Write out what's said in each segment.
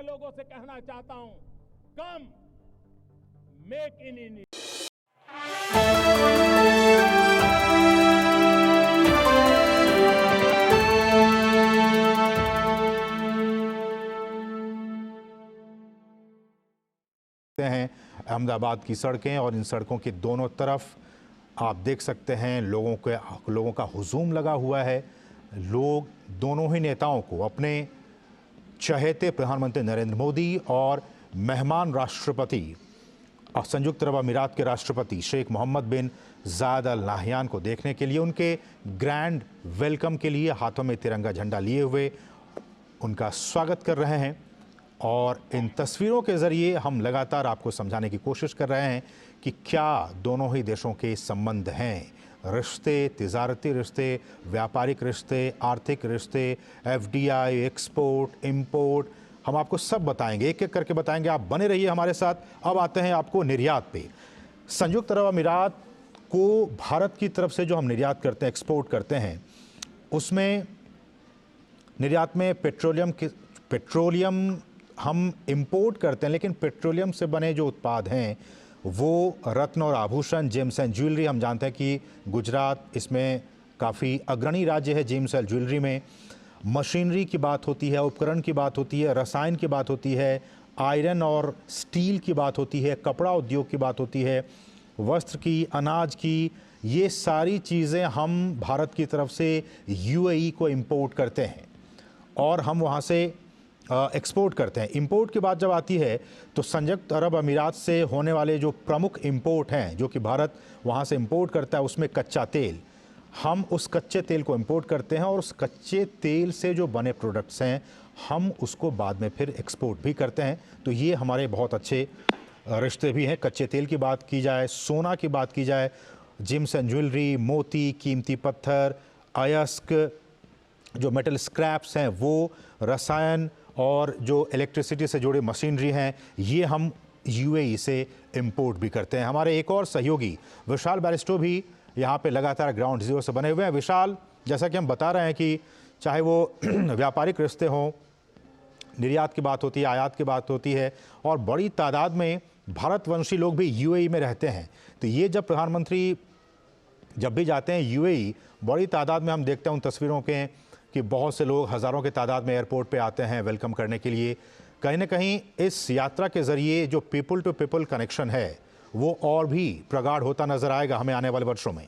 लोगों से कहना चाहता हूं, कम मेक इन इंडिया। हैं अहमदाबाद की सड़कें और इन सड़कों के दोनों तरफ आप देख सकते हैं लोगों का हुजूम लगा हुआ है। लोग दोनों ही नेताओं को, अपने चहेते प्रधानमंत्री नरेंद्र मोदी और मेहमान राष्ट्रपति संयुक्त अरब अमीरात के राष्ट्रपति शेख मोहम्मद बिन जायद अल नाहयान को देखने के लिए, उनके ग्रैंड वेलकम के लिए हाथों में तिरंगा झंडा लिए हुए उनका स्वागत कर रहे हैं। और इन तस्वीरों के ज़रिए हम लगातार आपको समझाने की कोशिश कर रहे हैं कि क्या दोनों ही देशों के संबंध हैं, रिश्ते, तिजारती रिश्ते, व्यापारिक रिश्ते, आर्थिक रिश्ते, एफडीआई, एक्सपोर्ट, इंपोर्ट, हम आपको सब बताएंगे, एक एक करके बताएंगे। आप बने रहिए हमारे साथ। अब आते हैं आपको निर्यात पे। संयुक्त अरब अमीरात को भारत की तरफ से जो हम निर्यात करते हैं, एक्सपोर्ट करते हैं, उसमें निर्यात में पेट्रोलियम हम इंपोर्ट करते हैं, लेकिन पेट्रोलियम से बने जो उत्पाद हैं वो रत्न और आभूषण, जेम्स एंड ज्वेलरी। हम जानते हैं कि गुजरात इसमें काफ़ी अग्रणी राज्य है जेम्स एंड ज्वेलरी में। मशीनरी की बात होती है, उपकरण की बात होती है, रसायन की बात होती है, आयरन और स्टील की बात होती है, कपड़ा उद्योग की बात होती है, वस्त्र की, अनाज की, ये सारी चीज़ें हम भारत की तरफ से यूएई को इंपोर्ट करते हैं और हम वहाँ से एक्सपोर्ट करते हैं। इंपोर्ट की बात जब आती है तो संयुक्त अरब अमीरात से होने वाले जो प्रमुख इंपोर्ट हैं, जो कि भारत वहाँ से इंपोर्ट करता है, उसमें कच्चा तेल, हम उस कच्चे तेल को इंपोर्ट करते हैं और उस कच्चे तेल से जो बने प्रोडक्ट्स हैं हम उसको बाद में फिर एक्सपोर्ट भी करते हैं। तो ये हमारे बहुत अच्छे रिश्ते भी हैं। कच्चे तेल की बात की जाए, सोना की बात की जाए, जेम्स एंड ज्वेलरी, मोती, कीमती पत्थर, अयस्क, जो मेटल स्क्रैप्स हैं वो, रसायन और जो इलेक्ट्रिसिटी से जुड़े मशीनरी हैं, ये हम यूएई से इंपोर्ट भी करते हैं। हमारे एक और सहयोगी विशाल बैरिस्टो भी यहाँ पे लगातार ग्राउंड जीरो से बने हुए हैं। विशाल, जैसा कि हम बता रहे हैं कि चाहे वो व्यापारिक रिश्ते हों, निर्यात की बात होती है, आयात की बात होती है, और बड़ी तादाद में भारतवंशी लोग भी यूएई में रहते हैं। तो ये जब प्रधानमंत्री जब भी जाते हैं यूएई, बड़ी तादाद में हम देखते हैं उन तस्वीरों के कि बहुत से लोग हज़ारों की तादाद में एयरपोर्ट पे आते हैं वेलकम करने के लिए। कहीं ना कहीं इस यात्रा के ज़रिए जो पीपल टू पीपल कनेक्शन है वो और भी प्रगाढ़ होता नजर आएगा हमें आने वाले वर्षों में।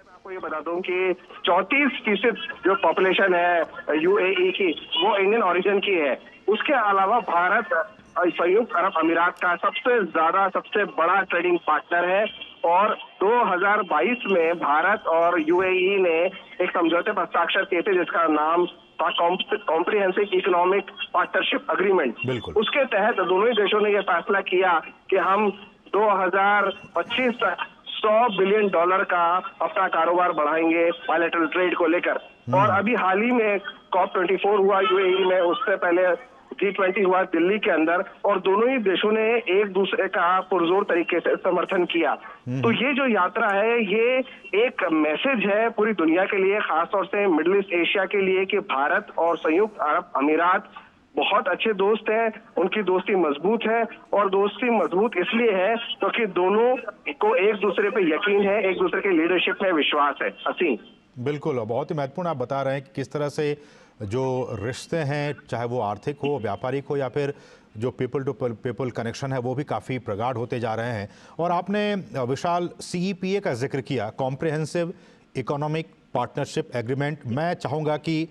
आपको ये बता दूं कि 34% जो पॉपुलेशन है यूएई की वो इंडियन ओरिजिन की है। उसके अलावा भारत संयुक्त अरब अमीरात का सबसे बड़ा ट्रेडिंग पार्टनर है और 2022 में भारत और यूएई ने एक समझौते पर हस्ताक्षर किए थे जिसका नाम था कॉम्प्रिहेंसिव इकोनॉमिक पार्टनरशिप अग्रीमेंट। उसके तहत दोनों ही देशों ने यह फैसला किया कि हम 2025 तक $100 बिलियन का अपना कारोबार बढ़ाएंगे बायलैटरल ट्रेड को लेकर। और अभी हाल ही में COP24 हुआ यूएई में, उससे पहले G20 हुआ दिल्ली के अंदर, और दोनों ही देशों ने एक दूसरे का पुरजोर तरीके से समर्थन किया। तो ये जो यात्रा है ये एक मैसेज है पूरी दुनिया के लिए, खासतौर से मिडिल ईस्ट एशिया के लिए, कि भारत और संयुक्त अरब अमीरात बहुत अच्छे दोस्त हैं, उनकी दोस्ती मजबूत है। और दोस्ती मजबूत इसलिए है क्योंकि दोनों को एक दूसरे पे यकीन है, एक दूसरे के लीडरशिप में विश्वास है। हसीन, बिल्कुल, बहुत ही महत्वपूर्ण आप बता रहे हैं कि किस तरह से जो रिश्ते हैं, चाहे वो आर्थिक हो, व्यापारिक हो, या फिर जो पीपल टू पीपल कनेक्शन है, वो भी काफ़ी प्रगाढ़ होते जा रहे हैं। और आपने विशाल CEPA का जिक्र किया, कॉम्प्रिहेंसिव इकोनॉमिक पार्टनरशिप एग्रीमेंट। मैं चाहूँगा कि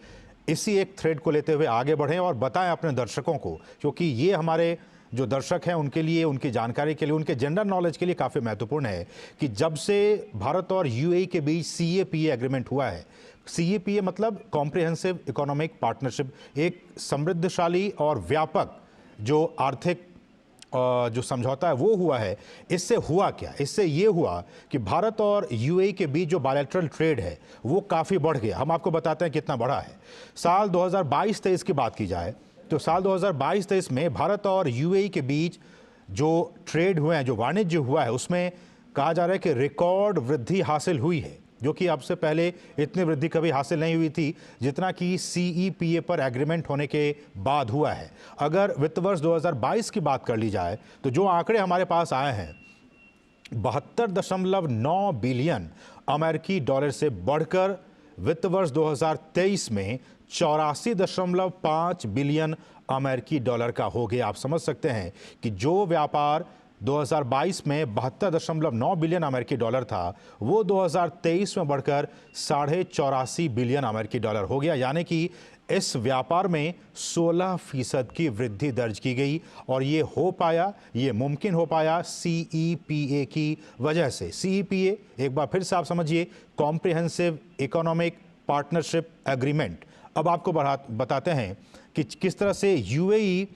इसी एक थ्रेड को लेते हुए आगे बढ़ें और बताएं अपने दर्शकों को, क्योंकि ये हमारे जो दर्शक हैं उनके लिए, उनकी जानकारी के लिए, उनके जनरल नॉलेज के लिए काफ़ी महत्वपूर्ण है कि जब से भारत और यूएई के बीच CEPA एग्रीमेंट हुआ है, CEPA मतलब कॉम्प्रिहेंसिव इकोनॉमिक पार्टनरशिप, एक समृद्धशाली और व्यापक जो आर्थिक जो समझौता है वो हुआ है। इससे हुआ क्या? इससे ये हुआ कि भारत और यूएई के बीच जो बायलैटरल ट्रेड है वो काफ़ी बढ़ गया। हम आपको बताते हैं कितना बढ़ा है। साल 2022-23 की बात की जाए तो साल 2022-23 में भारत और यूएई के बीच जो ट्रेड हुए हैं, जो वाणिज्य हुआ है, उसमें कहा जा रहा है कि रिकॉर्ड वृद्धि हासिल हुई है। जो कि अब से पहले इतनी वृद्धि कभी हासिल नहीं हुई थी जितना कि CEPA पर एग्रीमेंट होने के बाद हुआ है। अगर वित्त वर्ष 2022 की बात कर ली जाए तो जो आंकड़े हमारे पास आए हैं 72.9 बिलियन अमेरिकी डॉलर से बढ़कर वित्त वर्ष 2023 में 84.5 बिलियन अमेरिकी डॉलर का हो गया। आप समझ सकते हैं कि जो व्यापार 2022 में 72.9 बिलियन अमेरिकी डॉलर था वो 2023 में बढ़कर 84.5 बिलियन अमेरिकी डॉलर हो गया, यानी कि इस व्यापार में 16% की वृद्धि दर्ज की गई। और ये हो पाया, ये मुमकिन हो पाया CEPA की वजह से। CEPA एक बार फिर से आप समझिए, कॉम्प्रिहेंसिव इकोनॉमिक पार्टनरशिप एग्रीमेंट। अब आपको बताते हैं कि किस तरह से UAE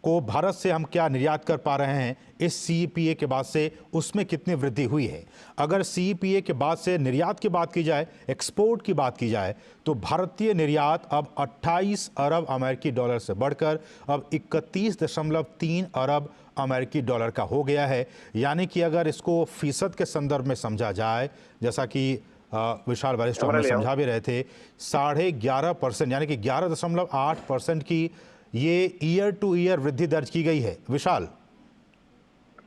को भारत से हम क्या निर्यात कर पा रहे हैं इस CEPA के बाद से, उसमें कितनी वृद्धि हुई है। अगर CEPA के बाद से निर्यात की बात की जाए, एक्सपोर्ट की बात की जाए, तो भारतीय निर्यात अब 28 अरब अमेरिकी डॉलर से बढ़कर अब 31.3 अरब अमेरिकी डॉलर का हो गया है। यानी कि अगर इसको फीसद के संदर्भ में समझा जाए, जैसा कि विशाल वरिष्ठ हमें समझा भी रहे थे, 11.5% यानी कि 11.8% की ये ईयर टू ईयर वृद्धि दर्ज की गई है। विशाल,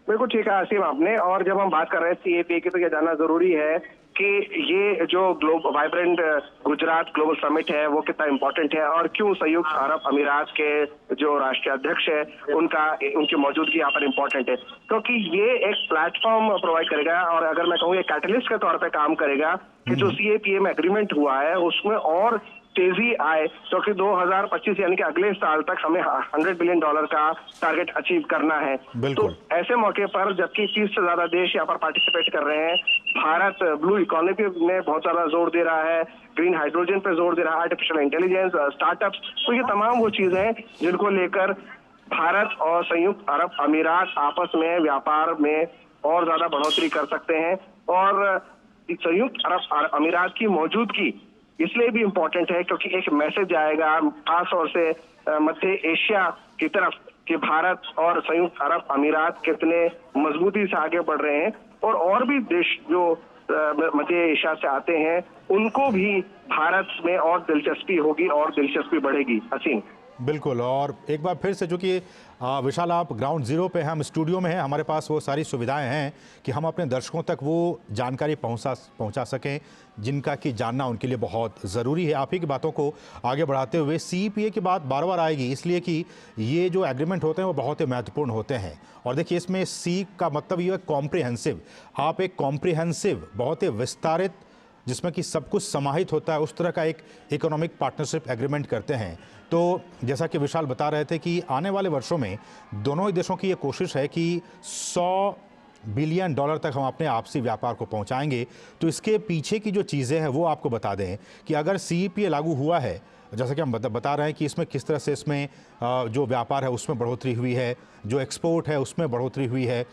बिल्कुल ठीक है आसिम आपने। और जब हम बात कर रहे हैं CEPA की तो यह जानना जरूरी है कि ये जो वाइब्रेंट गुजरात ग्लोबल समिट है वो कितना इंपॉर्टेंट है और क्यों संयुक्त अरब अमीरात के जो राष्ट्रीय अध्यक्ष है उनकी मौजूदगी यहाँ पर इंपॉर्टेंट है, क्योंकि ये एक प्लेटफॉर्म प्रोवाइड करेगा और अगर मैं कहूँ ये कैटलिस्ट के तौर पर काम करेगा कि जो CEPA में एग्रीमेंट हुआ है उसमें और तेजी आए, क्योंकि 2025 यानी कि अगले साल तक हमें $100 बिलियन का टारगेट अचीव करना है। तो ऐसे मौके पर जबकि 30 से ज्यादा देश यहाँ पर पार्टिसिपेट कर रहे हैं, भारत ब्लू इकोनॉमी में बहुत ज्यादा जोर दे रहा है, ग्रीन हाइड्रोजन पे जोर दे रहा है, आर्टिफिशियल इंटेलिजेंस, स्टार्टअप्स, तो ये तमाम वो चीजें हैं जिनको लेकर भारत और संयुक्त अरब अमीरात आपस में व्यापार में और ज्यादा बढ़ोतरी कर सकते हैं। और संयुक्त अरब अमीरात की मौजूदगी इसलिए भी इम्पोर्टेंट है क्योंकि एक मैसेज आएगा खास तौर से मध्य एशिया की तरफ कि भारत और संयुक्त अरब अमीरात कितने मजबूती से आगे बढ़ रहे हैं और भी देश जो मध्य एशिया से आते हैं उनको भी भारत में और दिलचस्पी होगी और दिलचस्पी बढ़ेगी। असीम, बिल्कुल। और एक बार फिर से, जो कि विशाल आप ग्राउंड जीरो पे हैं, हम स्टूडियो में हैं, हमारे पास वो सारी सुविधाएं हैं कि हम अपने दर्शकों तक वो जानकारी पहुंचा सकें जिनका कि जानना उनके लिए बहुत ज़रूरी है। आप ही की बातों को आगे बढ़ाते हुए CEPA की बात बार बार आएगी, इसलिए कि ये जो एग्रीमेंट होते हैं वो बहुत ही महत्वपूर्ण होते हैं। और देखिए, इसमें C का मतलब ये है कॉम्प्रिहेंसिव। आप एक कॉम्प्रिहेंसिव, बहुत ही विस्तारित, जिसमें कि सब कुछ समाहित होता है, उस तरह का एक इकोनॉमिक पार्टनरशिप एग्रीमेंट करते हैं। तो जैसा कि विशाल बता रहे थे कि आने वाले वर्षों में दोनों ही देशों की ये कोशिश है कि 100 बिलियन डॉलर तक हम अपने आपसी व्यापार को पहुंचाएंगे। तो इसके पीछे की जो चीज़ें हैं वो आपको बता दें कि अगर CEPA लागू हुआ है, जैसा कि हम बता रहे हैं कि इसमें किस तरह से इसमें जो व्यापार है उसमें बढ़ोतरी हुई है, जो एक्सपोर्ट है उसमें बढ़ोतरी हुई है,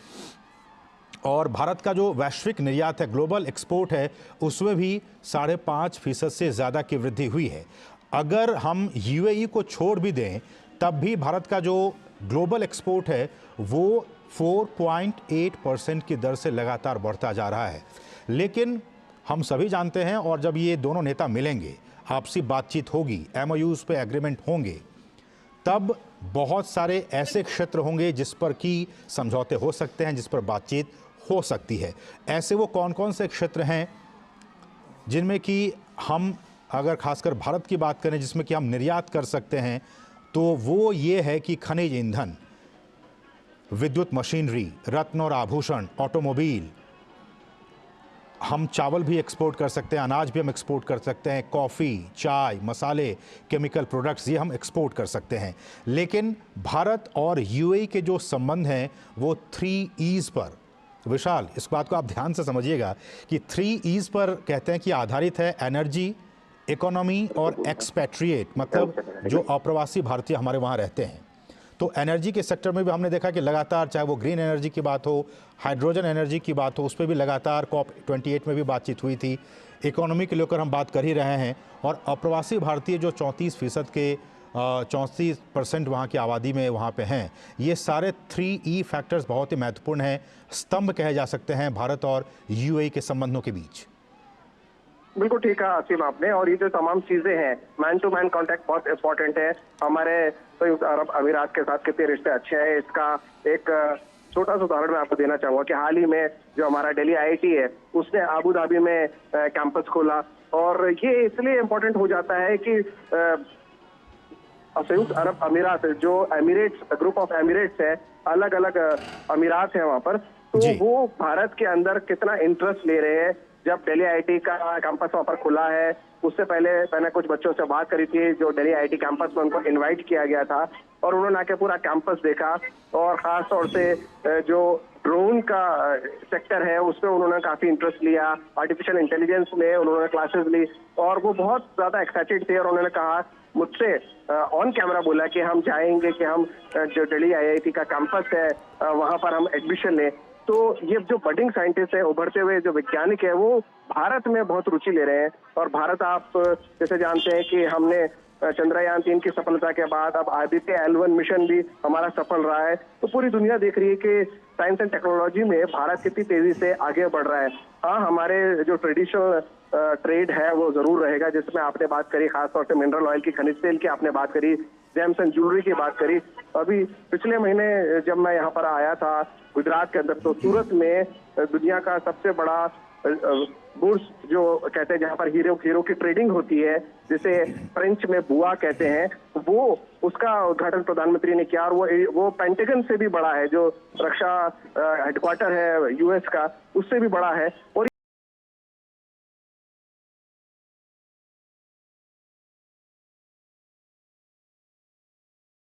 और भारत का जो वैश्विक निर्यात है, ग्लोबल एक्सपोर्ट है, उसमें भी 5.5% से ज़्यादा की वृद्धि हुई है। अगर हम UAE को छोड़ भी दें तब भी भारत का जो ग्लोबल एक्सपोर्ट है वो 4.8% की दर से लगातार बढ़ता जा रहा है। लेकिन हम सभी जानते हैं, और जब ये दोनों नेता मिलेंगे, आपसी बातचीत होगी, MOUs पे एग्रीमेंट होंगे, तब बहुत सारे ऐसे क्षेत्र होंगे जिस पर कि समझौते हो सकते हैं, जिस पर बातचीत हो सकती है। ऐसे वो कौन कौन से क्षेत्र हैं जिनमें कि हम, अगर खासकर भारत की बात करें, जिसमें कि हम निर्यात कर सकते हैं, तो वो ये है कि खनिज ईंधन, विद्युत मशीनरी, रत्न और आभूषण, ऑटोमोबाइल, हम चावल भी एक्सपोर्ट कर सकते हैं, अनाज भी हम एक्सपोर्ट कर सकते हैं, कॉफ़ी, चाय, मसाले, केमिकल प्रोडक्ट्स, ये हम एक्सपोर्ट कर सकते हैं। लेकिन भारत और UAE के जो संबंध हैं वो 3 E's पर, विशाल इस बात को आप ध्यान से समझिएगा कि 3 E's पर कहते हैं कि आधारित है, एनर्जी, इकोनॉमी और एक्सपैट्रिएट, मतलब जो अप्रवासी भारतीय हमारे वहाँ रहते हैं। तो एनर्जी के सेक्टर में भी हमने देखा कि लगातार, चाहे वो ग्रीन एनर्जी की बात हो, हाइड्रोजन एनर्जी की बात हो, उस पर भी लगातार COP28 में भी बातचीत हुई थी। इकोनॉमी के लेकर हम बात कर ही रहे हैं, और अप्रवासी भारतीय जो 34% के 34% वहाँ की आबादी में वहाँ पे हैं, ये सारे 3E फैक्टर्स बहुत ही महत्वपूर्ण हैं, स्तंभ कहे जा सकते हैं भारत और UAE के संबंधों के बीच। बिल्कुल ठीक कहा आसिम आपने। और ये जो तमाम चीजें हैं, मैन टू मैन कांटेक्ट बहुत इंपॉर्टेंट है। हमारे संयुक्त अरब अमीरात के साथ कितने रिश्ते अच्छे हैं, इसका एक छोटा सा उदाहरण मैं आपको देना चाहूंगा कि हाल ही में जो हमारा दिल्ली आईआईटी है उसने अबू धाबी में कैंपस खोला। और ये इसलिए इम्पोर्टेंट हो जाता है कि संयुक्त अरब अमीरात जो एमिरेट्स ग्रुप ऑफ एमिरेट्स है, अलग अलग अमीरात है वहां पर, तो वो भारत के अंदर कितना इंटरेस्ट ले रहे हैं। जब दिल्ली आईआईटी का कैंपस वहां पर खुला है, उससे पहले मैंने कुछ बच्चों से बात करी थी जो दिल्ली आईआईटी कैंपस में उनको इनवाइट किया गया था, और उन्होंने आके पूरा कैंपस देखा। और खास तौर से जो ड्रोन का सेक्टर है उसमें उन्होंने काफी इंटरेस्ट लिया, आर्टिफिशियल इंटेलिजेंस में उन्होंने क्लासेस ली, और वो बहुत ज्यादा एक्साइटेड थे। और उन्होंने कहा मुझसे ऑन कैमरा बोला कि हम चाहेंगे कि हम जो दिल्ली आईआईटी का कैंपस है वहां पर हम एडमिशन लें। तो ये जो बडिंग साइंटिस्ट है, उभरते हुए जो वैज्ञानिक है, वो भारत में बहुत रुचि ले रहे हैं। और भारत, आप जैसे जानते हैं कि हमने चंद्रयान-3 की सफलता के बाद अब आदित्य L1 मिशन भी हमारा सफल रहा है। तो पूरी दुनिया देख रही है कि साइंस एंड टेक्नोलॉजी में भारत कितनी तेजी से आगे बढ़ रहा है। हाँ, हमारे जो ट्रेडिशनल ट्रेड है वो जरूर रहेगा, जिसमें आपने बात करी खासतौर से मिनरल ऑयल की, खनिज तेल की आपने बात करी, जेम्स एंड ज्वेलरी की बात करी। अभी पिछले महीने जब मैं यहाँ पर आया था गुजरात के अंदर, तो सूरत में दुनिया का सबसे बड़ा बुर्स जो कहते हैं जहाँ पर हीरो की ट्रेडिंग होती है, जिसे फ्रेंच में बुआ कहते हैं, वो उसका उद्घाटन प्रधानमंत्री ने किया। और वो पेंटागन से भी बड़ा है, जो रक्षा हेडक्वार्टर है यूएस का, उससे भी बड़ा है। और